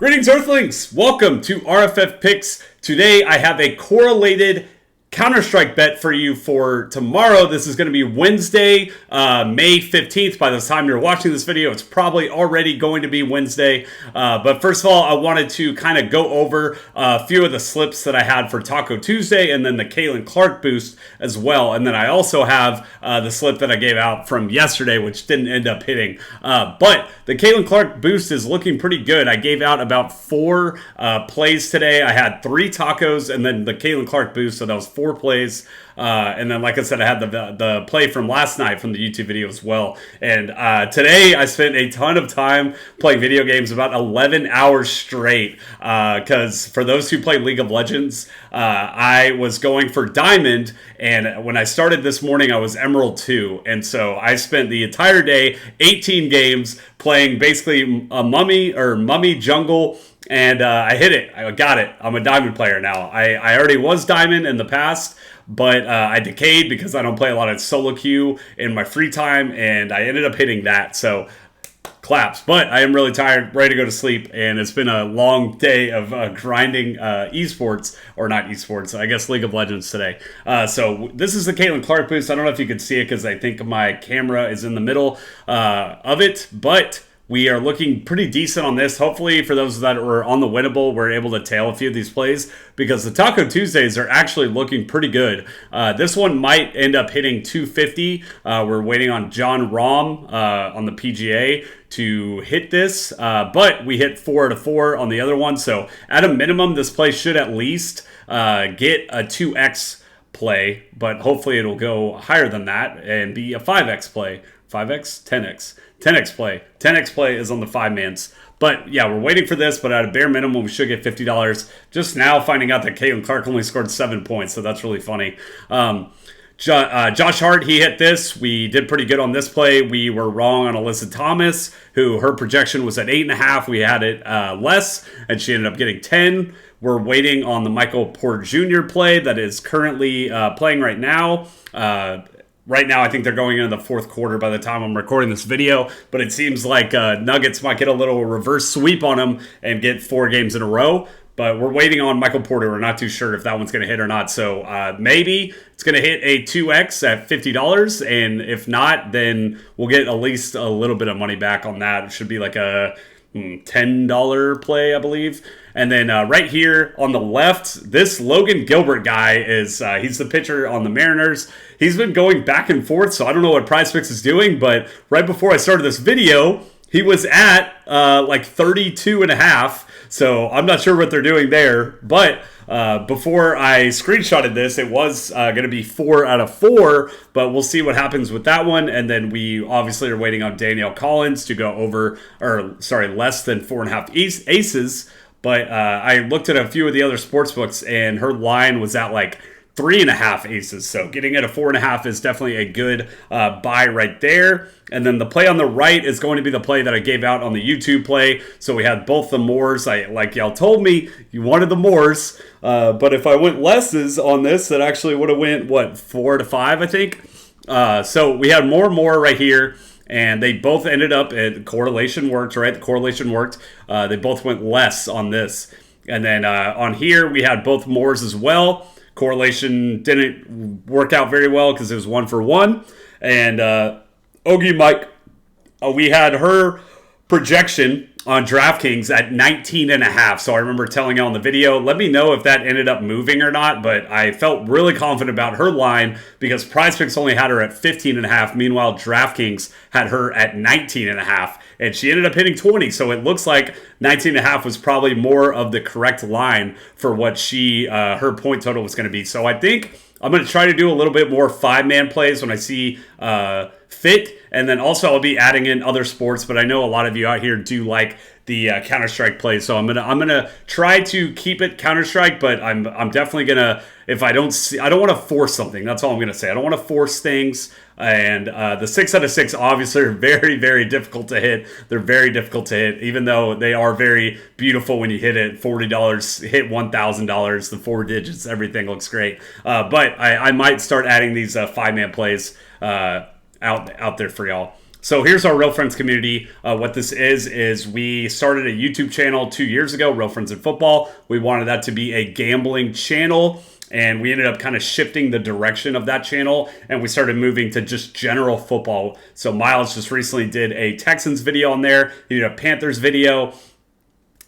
Greetings, Earthlings! Welcome to RFF Picks. Today I have a correlated Counter-Strike bet for you for tomorrow. This is going to be Wednesday, May 15th. By the time you're watching this video, it's probably already going to be Wednesday. But first of all, I wanted to kind of go over a few of the slips that I had for Taco Tuesday and then the Caitlin Clark boost as well. And then I also have the slip that I gave out from yesterday, which didn't end up hitting. But the Caitlin Clark boost is looking pretty good. I gave out about 4 plays today. I had 3 tacos and then the Caitlin Clark boost, so that was 4 plays. And then, like I said, I had the play from last night from the YouTube video as well. And today I spent a ton of time playing video games, about 11 hours straight. Because for those who play League of Legends, I was going for Diamond. And when I started this morning, I was Emerald 2. And so I spent the entire day, 18 games, playing basically a mummy jungle. And I hit it. I got it. I'm a Diamond player now. I already was Diamond in the past, but I decayed because I don't play a lot of solo queue in my free time, and I ended up hitting that. So claps. But I am really tired, ready to go to sleep, and it's been a long day of grinding esports, or not esports, I guess League of Legends today. So this is the Caitlin Clark boost. I don't know if you can see it because I think my camera is in the middle of it, but we are looking pretty decent on this. Hopefully, for those that were on the winnable, we're able to tail a few of these plays because the Taco Tuesdays are actually looking pretty good. This one might end up hitting 250. We're waiting on John Rahm on the PGA to hit this, but we hit 4 out of 4 on the other one. So at a minimum, this play should at least get a 2x play, but hopefully it'll go higher than that and be a 5x play. 5x? 10x. 10x play. 10x play is on the 5-mans. But yeah, we're waiting for this, but at a bare minimum, we should get $50. Just now finding out that Caitlin Clark only scored 7 points, so that's really funny. Josh Hart, he hit this. We did pretty good on this play. We were wrong on Alyssa Thomas, who her projection was at 8.5. We had it less, and she ended up getting 10. We're waiting on the Michael Porter Jr. play that is currently playing right now. Right now, I think they're going into the 4th quarter by the time I'm recording this video, but it seems like Nuggets might get a little reverse sweep on them and get 4 games in a row. But we're waiting on Michael Porter. We're not too sure if that one's going to hit or not. So maybe it's going to hit a 2x at $50. And if not, then we'll get at least a little bit of money back on that. It should be like a $10 play, I believe. And then right here on the left, this Logan Gilbert guy is, he's the pitcher on the Mariners. He's been going back and forth, so I don't know what PrizePicks is doing, but right before I started this video, he was at like 32.5, so I'm not sure what they're doing there. But before I screenshotted this, it was going to be 4 out of 4, but we'll see what happens with that one. And then we obviously are waiting on Danielle Collins to go over, or sorry, less than 4.5 aces. But I looked at a few of the other sports books, and her line was at like 3.5 aces. So getting at a 4.5 is definitely a good buy right there. And then the play on the right is going to be the play that I gave out on the YouTube play. So we had both the Moors. Like y'all told me, you wanted the Moors. But if I went lesses on this, it actually would have went, what, 4 to 5, I think. So we had more right here. And they both ended up at correlation worked, right? The correlation worked. They both went less on this. And then on here, we had both Moors as well. Correlation didn't work out very well because it was 1 for 1. And Ogie Mike, we had her projection on DraftKings at 19.5. So I remember telling you on the video, let me know if that ended up moving or not. But I felt really confident about her line because PrizePicks only had her at 15.5. Meanwhile, DraftKings had her at 19.5. And she ended up hitting 20. So it looks like 19.5 was probably more of the correct line for what her point total was going to be. So I think I'm going to try to do a little bit more 5-man plays when I see fit, and then also I'll be adding in other sports, but I know a lot of you out here do like the Counter-Strike plays, so I'm gonna try to keep it Counter-Strike, but I'm definitely gonna, if I don't want to force something. That's all I'm gonna say. I don't want to force things. And the 6 out of 6 obviously are very, very difficult to hit. They're very difficult to hit, even though they are very beautiful when you hit it. $40, hit $1,000, the 4 digits, everything looks great. But I might start adding these 5-man plays out there for y'all. So here's our Real Friends community. What this is we started a YouTube channel 2 years ago, Real Friends in Football. We wanted that to be a gambling channel, and we ended up kind of shifting the direction of that channel, and we started moving to just general football. So Miles just recently did a Texans video on there. He did a Panthers video,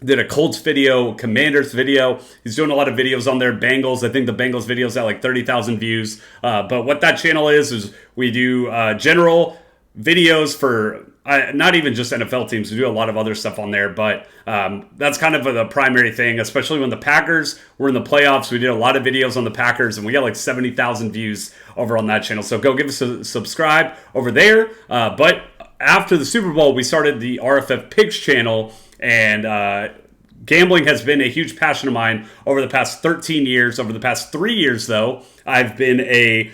did a Colts video, Commanders video. He's doing a lot of videos on there. Bengals, I think the Bengals video's at like 30,000 views. But what that channel is we do general videos for not even just NFL teams. We do a lot of other stuff on there, but that's kind of the primary thing, especially when the Packers were in the playoffs. We did a lot of videos on the Packers, and we got like 70,000 views over on that channel. So go give us a subscribe over there. But after the Super Bowl, we started the RFF Picks channel, and gambling has been a huge passion of mine over the past 13 years. Over the past 3 years, though, I've been a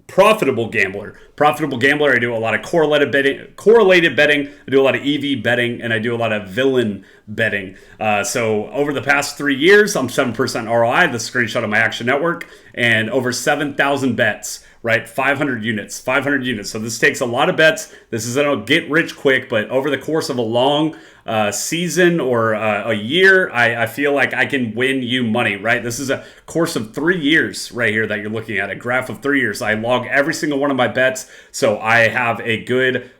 profitable gambler. I do a lot of correlated betting. I do a lot of EV betting, and I do a lot of villain betting. So over the past 3 years, I'm 7% ROI, the screenshot of my Action Network, and over 7,000 bets, right? 500 units. So this takes a lot of bets. This isn't a get rich quick, but over the course of a long season or a year, I feel like I can win you money, right? This is a course of 3 years right here that you're looking at, a graph of 3 years. I log every single one of my bets, so I have a good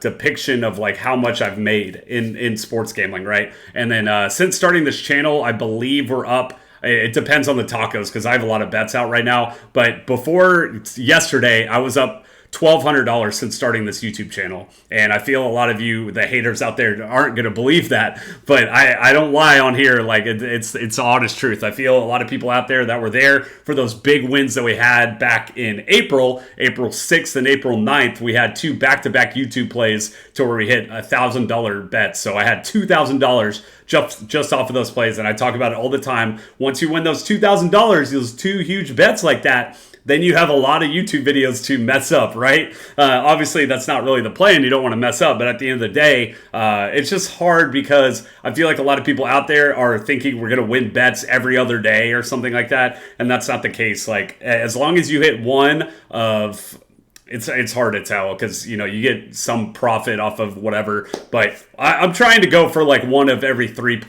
depiction of like how much I've made in sports gambling, right? And then since starting this channel, I believe we're up. It depends on the tacos because I have a lot of bets out right now. But before yesterday, I was up $1,200 since starting this YouTube channel. And I feel a lot of you, the haters out there, aren't going to believe that. But I don't lie on here. Like it's the honest truth. I feel a lot of people out there that were there for those big wins that we had back in April 6th and April 9th. We had 2 back-to-back YouTube plays to where we hit $1,000 bets. So I had $2,000 just off of those plays. And I talk about it all the time. Once you win those $2,000, those 2 huge bets like that, then you have a lot of YouTube videos to mess up, right? Obviously, that's not really the plan. You don't want to mess up. But at the end of the day, it's just hard because I feel like a lot of people out there are thinking we're going to win bets every other day or something like that. And that's not the case. Like, as long as you hit one of... It's hard to tell because, you know, you get some profit off of whatever. But I'm trying to go for like one of every 3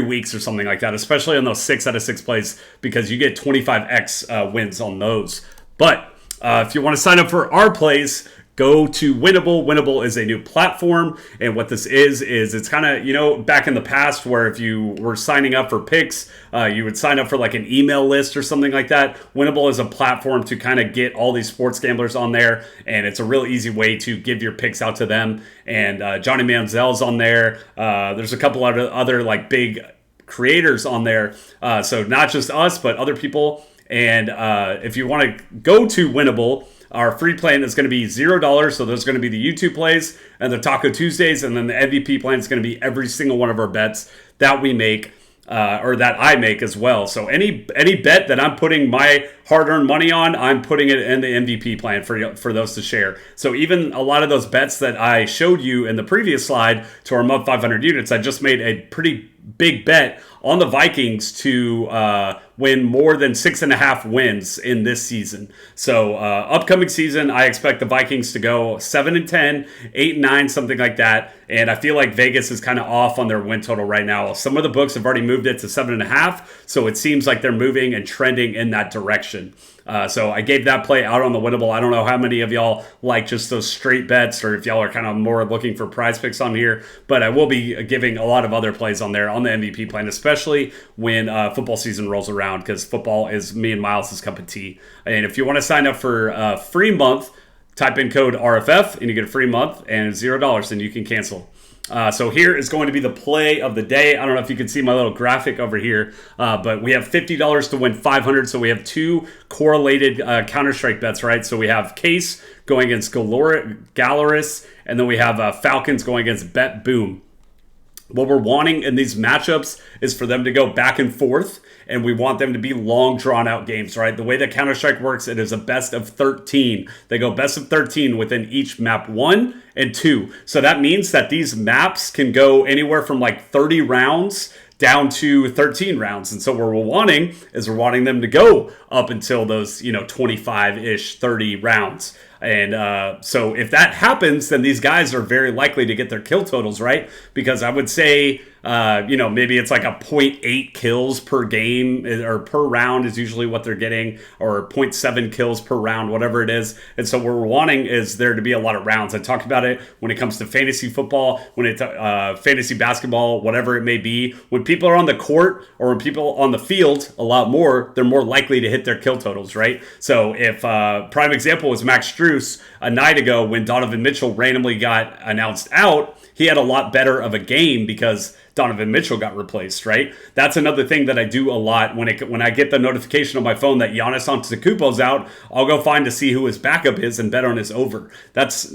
weeks or something like that, especially on those 6 out of 6 plays, because you get 25x wins on those. But if you want to sign up for our plays, go to Winnable. Winnable is a new platform, and what this is it's kind of, you know, back in the past where if you were signing up for picks, you would sign up for like an email list or something like that. Winnable is a platform to kind of get all these sports gamblers on there, and it's a real easy way to give your picks out to them. And Johnny Manziel's on there. There's a couple other like big creators on there, so not just us, but other people. And if you want to go to Winnable, our free plan is going to be $0. So there's going to be the YouTube plays and the Taco Tuesdays. And then the MVP plan is going to be every single one of our bets that we make or that I make as well. So any bet that I'm putting my hard-earned money on, I'm putting it in the MVP plan for those to share. So even a lot of those bets that I showed you in the previous slide to our month 500 units, I just made a pretty big bet on the Vikings to win more than 6.5 wins in this season. So upcoming season, I expect the Vikings to go 7-10, 8-9, something like that. And I feel like Vegas is kind of off on their win total right now. Some of the books have already moved it to 7.5, so it seems like they're moving and trending in that direction. So I gave that play out on the Winnable. I don't know how many of y'all like just those straight bets or if y'all are kind of more looking for prize picks on here, but I will be giving a lot of other plays on there on the MVP plan, especially when football season rolls around, because football is me and Miles' cup of tea. And if you want to sign up for a free month, type in code RFF and you get a free month and $0, and you can cancel. So here is going to be the play of the day. I don't know if you can see my little graphic over here, but we have $50 to win 500. So we have 2 correlated Counter-Strike bets, right? So we have Case going against Galaris, and then we have Falcons going against Bet Boom. What we're wanting in these matchups is for them to go back and forth, and we want them to be long, drawn-out games, right? The way that Counter-Strike works, it is a best of 13. They go best of 13 within each map 1 and 2. So that means that these maps can go anywhere from like 30 rounds down to 13 rounds. And so what we're wanting them to go up until those, 25-ish, 30 rounds. And so if that happens, then these guys are very likely to get their kill totals, right? Because I would say, maybe it's like a zero point 0.8 kills per game or per round is usually what they're getting, or 0.7 kills per round, whatever it is. And so what we're wanting is there to be a lot of rounds. I talked about it when it comes to fantasy football, when it's fantasy basketball, whatever it may be. When people are on the court or when people on the field a lot more, they're more likely to hit their kill totals, right? So if prime example was Max Strus a night ago when Donovan Mitchell randomly got announced out, he had a lot better of a game because Donovan Mitchell got replaced, right? That's another thing that I do a lot when I get the notification on my phone that Giannis Antetokounmpo's out. I'll go find to see who his backup is and bet on his over. That's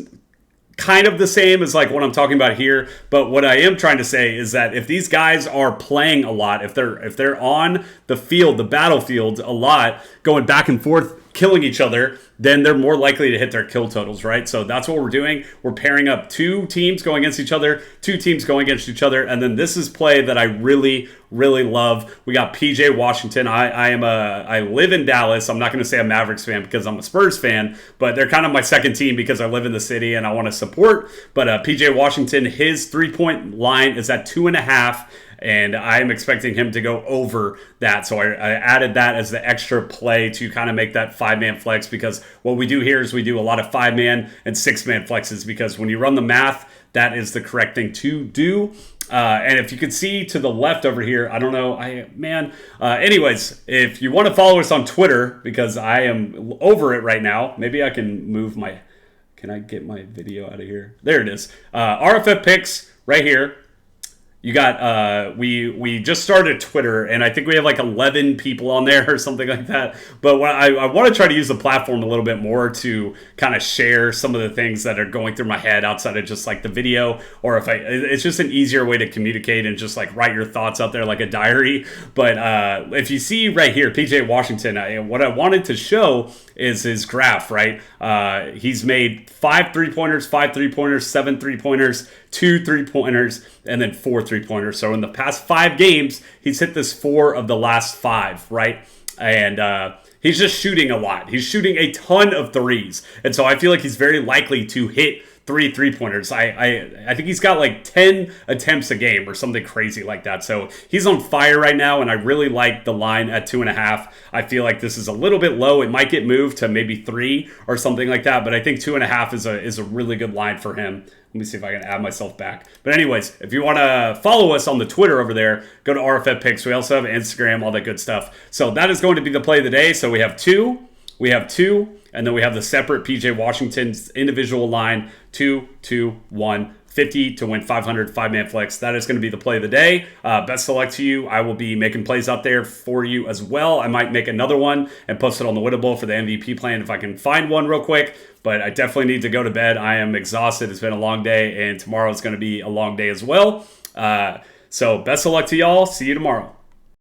kind of the same as like what I'm talking about here, but what I am trying to say is that if these guys are playing a lot, if they're on the field, the battlefield a lot, going back and forth, killing each other, then they're more likely to hit their kill totals, right? So that's what we're doing. We're pairing up two teams going against each other, two teams going against each other, and then this is play that I really, really love. We got PJ Washington. I live in Dallas. I'm not going to say I'm a Mavericks fan because I'm a Spurs fan, but they're kind of my second team because I live in the city and I want to support. But PJ Washington, his 3-point line is at 2.5. And I'm expecting him to go over that. So I added that as the extra play to kind of make that 5-man flex, because what we do here is we do a lot of 5-man and 6-man flexes, because when you run the math, that is the correct thing to do. And if you can see to the left over here, I don't know, anyways, if you want to follow us on Twitter, because I am over it right now, maybe I can move can I get my video out of here? There it is. RFF Picks right here. You got, we just started Twitter, and I think we have like 11 people on there or something like that. But I want to try to use the platform a little bit more to kind of share some of the things that are going through my head outside of just like the video, or it's just an easier way to communicate and just like write your thoughts out there like a diary. But if you see right here, PJ Washington, what I wanted to show is his graph, right? He's made 5 3-pointers, 5 3-pointers, 7 3-pointers, 2 3-pointers, and then 4 3-pointers. So in the past 5 games, he's hit this 4 of the last 5, right? And he's just shooting a lot. He's shooting a ton of threes. And so I feel like he's very likely to hit 3 3-pointers. I think he's got like 10 attempts a game or something crazy like that. So he's on fire right now, and I really like the line at 2.5. I feel like this is a little bit low. It might get moved to maybe 3 or something like that, but I think 2.5 is a really good line for him. Let me see if I can add myself back. But anyways, if you want to follow us on the Twitter over there, go to RFF Picks. We also have Instagram, all that good stuff. So that is going to be the play of the day. So we have two, and then we have the separate PJ Washington's individual line, 2, 2, 1, 50 to win 500 5-man flex. That is going to be the play of the day. Best of luck to you. I will be making plays out there for you as well. I might make another one and post it on the Winnable for the MVP plan if I can find one real quick. But I definitely need to go to bed. I am exhausted. It's been a long day, and tomorrow is going to be a long day as well. So best of luck to y'all. See you tomorrow.